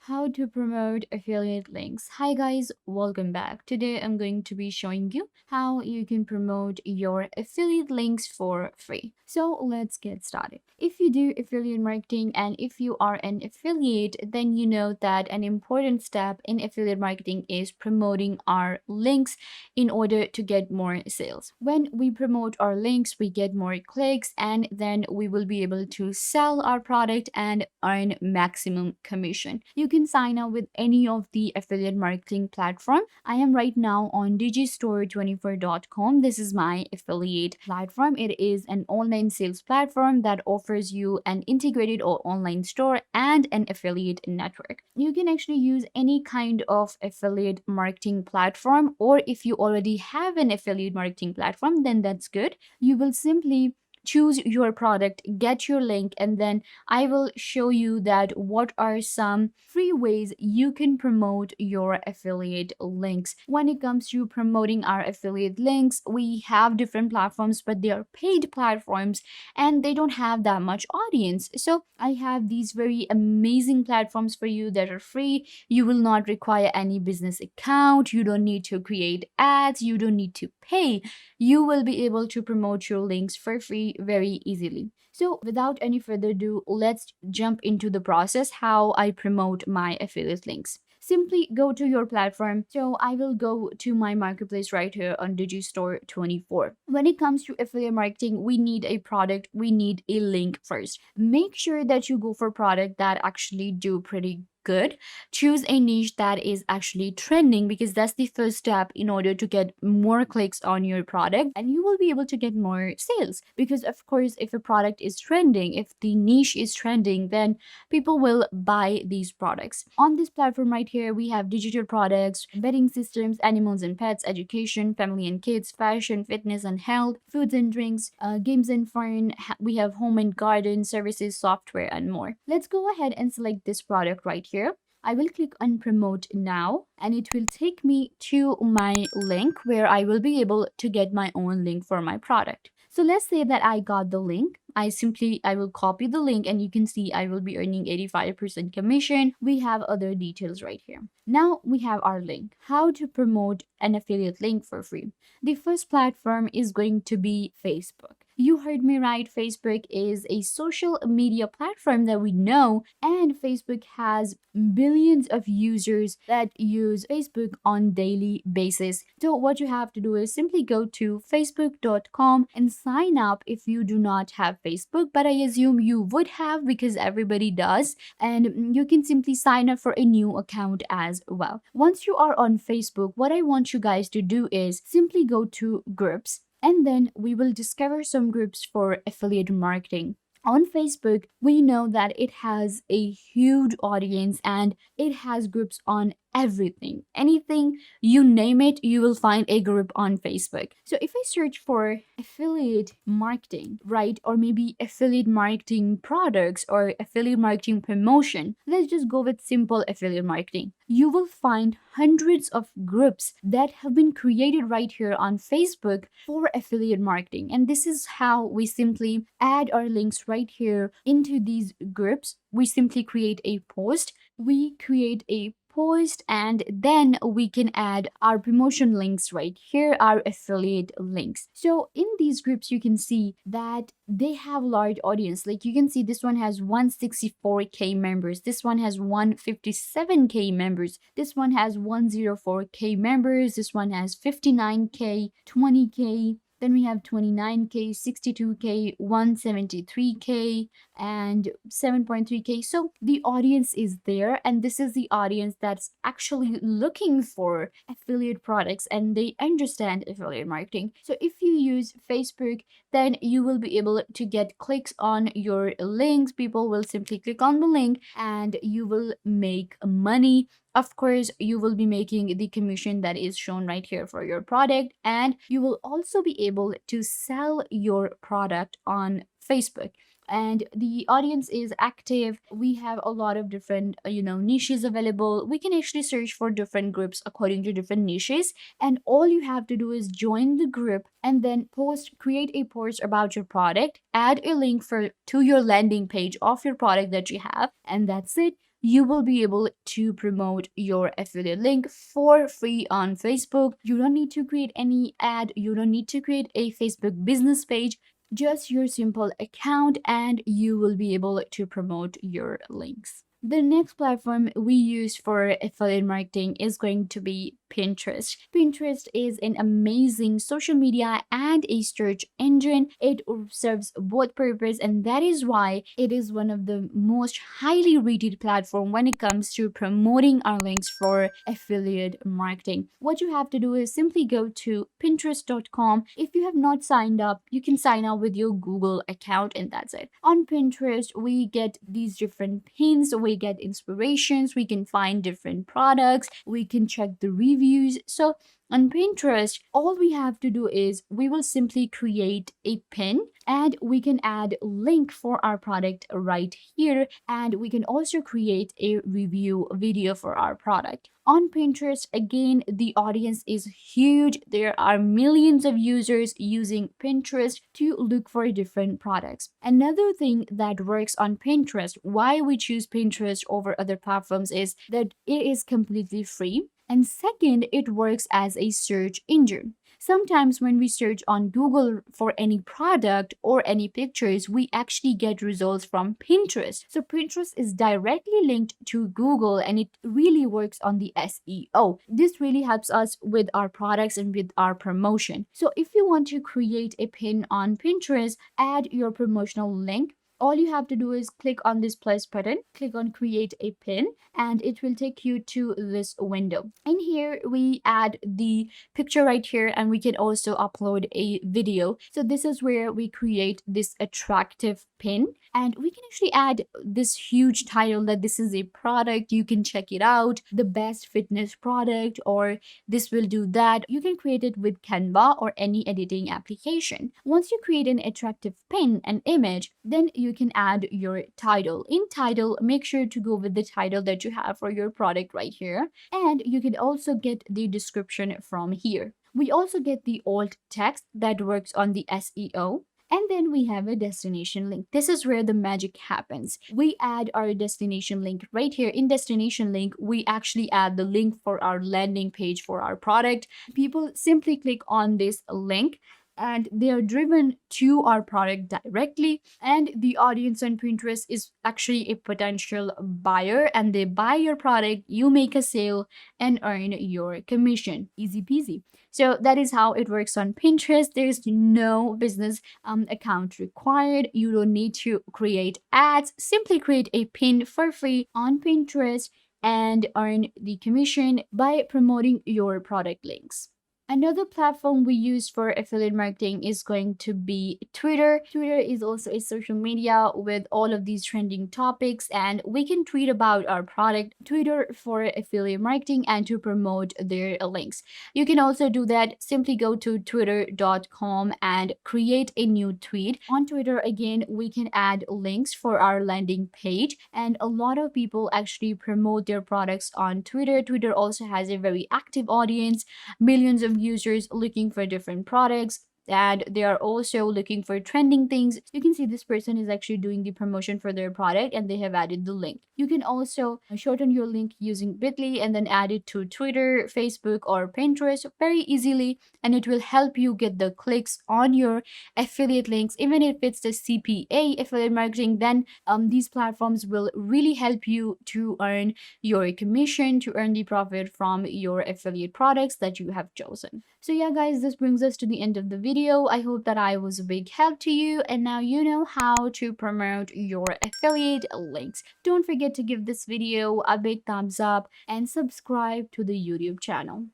How to promote affiliate links. Hi guys, welcome back. Today I'm going to be showing you how you can promote your affiliate links for free. So let's get started. If you do affiliate marketing and if you are an affiliate, then you know that an important step in affiliate marketing is promoting our links in order to get more sales. When we promote our links, we get more clicks and then we will be able to sell our product and earn maximum commission. You can sign up with any of the affiliate marketing platform. I am right now on digistore24.com. This is my affiliate platform. It is an online sales platform that offers you an integrated or online store and an affiliate network. You can actually use any kind of affiliate marketing platform, or if you already have an affiliate marketing platform, then that's good. You will simply choose your product, get your link, and then I will show you that what are some free ways you can promote your affiliate links. When it comes to promoting our affiliate links, we have different platforms, but they are paid platforms and they don't have that much audience. So I have these very amazing platforms for you that are free. You will not require any business account. You don't need to create ads. You don't need to pay. You will be able to promote your links for free very easily. So without any further ado, let's jump into the process how I promote my affiliate links. Simply go to your platform. So I will go to my marketplace right here on Digistore24. When it comes to affiliate marketing, we need a product, we need a link first. Make sure that you go for product that actually do pretty good. Choose a niche that is actually trending, because that's the first step in order to get more clicks on your product and you will be able to get more sales. Because of course, if a product is trending, if the niche is trending, then people will buy these products. On this platform right here, we have digital products, bedding systems, animals and pets, education, family and kids, fashion, fitness and health, foods and drinks, games and fun. We have home and garden services, software and more. Let's go ahead and select this product right here. I will click on promote now and it will take me to my link where I will be able to get my own link for my product. So let's say that I got the link. I will copy the link and you can see I will be earning 85% commission. We have other details right here. Now we have our link. How to promote an affiliate link for free. The first platform is going to be Facebook. You heard me right. Facebook is a social media platform that we know, and Facebook has billions of users that use Facebook on daily basis. So what you have to do is simply go to facebook.com and sign up if you do not have Facebook, but I assume you would have because everybody does, and you can simply sign up for a new account as well. Once you are on Facebook, what I want you guys to do is simply go to groups, and then we will discover some groups for affiliate marketing. On Facebook, we know that it has a huge audience and it has groups on everything. Anything you name it, you will find a group on Facebook. So if I search for affiliate marketing, right, or maybe affiliate marketing products or affiliate marketing promotion, let's just go with simple affiliate marketing. You will find hundreds of groups that have been created right here on Facebook for affiliate marketing. And this is how we simply add our links right here into these groups. We simply create a post. And then we can add our promotion links right here, our affiliate links. So in these groups, you can see that they have large audience. Like you can see this one has 164k members, this one has 157k members, this one has 104k members, this one has 59k, 20k, then we have 29k, 62k, 173k, and 7.3k. So the audience is there, and this is the audience that's actually looking for affiliate products and they understand affiliate marketing. So if you use Facebook, then you will be able to get clicks on your links. People will simply click on the link and you will make money. Of course, you will be making the commission that is shown right here for your product, and you will also be able to sell your product on Facebook. And the audience is active. We have a lot of different niches available. We can actually search for different groups according to different niches, and all you have to do is join the group and then create a post about your product, add a link to your landing page of your product that you have, and that's it. you will be able to promote your affiliate link for free on Facebook. You don't need to create any ad, you don't need to create a Facebook business page, just your simple account, and you will be able to promote your links. The next platform we use for affiliate marketing is going to be Pinterest. Pinterest is an amazing social media and a search engine. It serves both purpose, and that is why it is one of the most highly rated platform when it comes to promoting our links for affiliate marketing. What you have to do is simply go to pinterest.com. If you have not signed up, you can sign up with your Google account, and that's it. On Pinterest, we get these different pins, we get inspirations, we can find different products, we can check the reviews. So on Pinterest, all we have to do is we will simply create a pin, and we can add link for our product right here, and we can also create a review video for our product. On Pinterest, again, the audience is huge. There are millions of users using Pinterest to look for different products. Another thing that works on Pinterest, why we choose Pinterest over other platforms, is that it is completely free. And second, it works as a search engine. Sometimes when we search on Google for any product or any pictures, we actually get results from Pinterest. So Pinterest is directly linked to Google, and it really works on the SEO. This really helps us with our products and with our promotion. So if you want to create a pin on Pinterest, add your promotional link. All you have to do is click on this plus button, click on create a pin, and it will take you to this window. In here, we add the picture right here, and we can also upload a video. So this is where we create this attractive pin, and we can actually add this huge title that this is a product, you can check it out, the best fitness product, or this will do that. You can create it with Canva or any editing application. Once you create an attractive pin, an image, then you can add your title. In title, make sure to go with the title that you have for your product right here, and you can also get the description from here. We also get the alt text that works on the SEO. And then we have a destination link. This is where the magic happens. We add our destination link right here. In destination link, we actually add the link for our landing page for our product. People simply click on this link, and they are driven to our product directly, and the audience on Pinterest is actually a potential buyer, and they buy your product, you make a sale and earn your commission. Easy peasy. So that is how it works on Pinterest. There's no business account required. You don't need to create ads. Simply create a pin for free on Pinterest and earn the commission by promoting your product links. Another platform we use for affiliate marketing is going to be Twitter. Twitter is also a social media with all of these trending topics, and we can tweet about our product. Twitter for affiliate marketing and to promote their links. You can also do that. Simply go to twitter.com and create a new tweet. On Twitter, again, we can add links for our landing page, and a lot of people actually promote their products on Twitter. Twitter also has a very active audience, millions of users looking for different products, and they are also looking for trending things. You can see this person is actually doing the promotion for their product, and they have added the link. You can also shorten your link using Bitly and then add it to Twitter, Facebook, or Pinterest very easily, and it will help you get the clicks on your affiliate links. Even if it's the CPA affiliate marketing, then these platforms will really help you to earn your commission, to earn the profit from your affiliate products that you have chosen. So yeah, guys, this brings us to the end of the video. I hope that I was a big help to you, and now you know how to promote your affiliate links. Don't forget to give this video a big thumbs up and subscribe to the YouTube channel.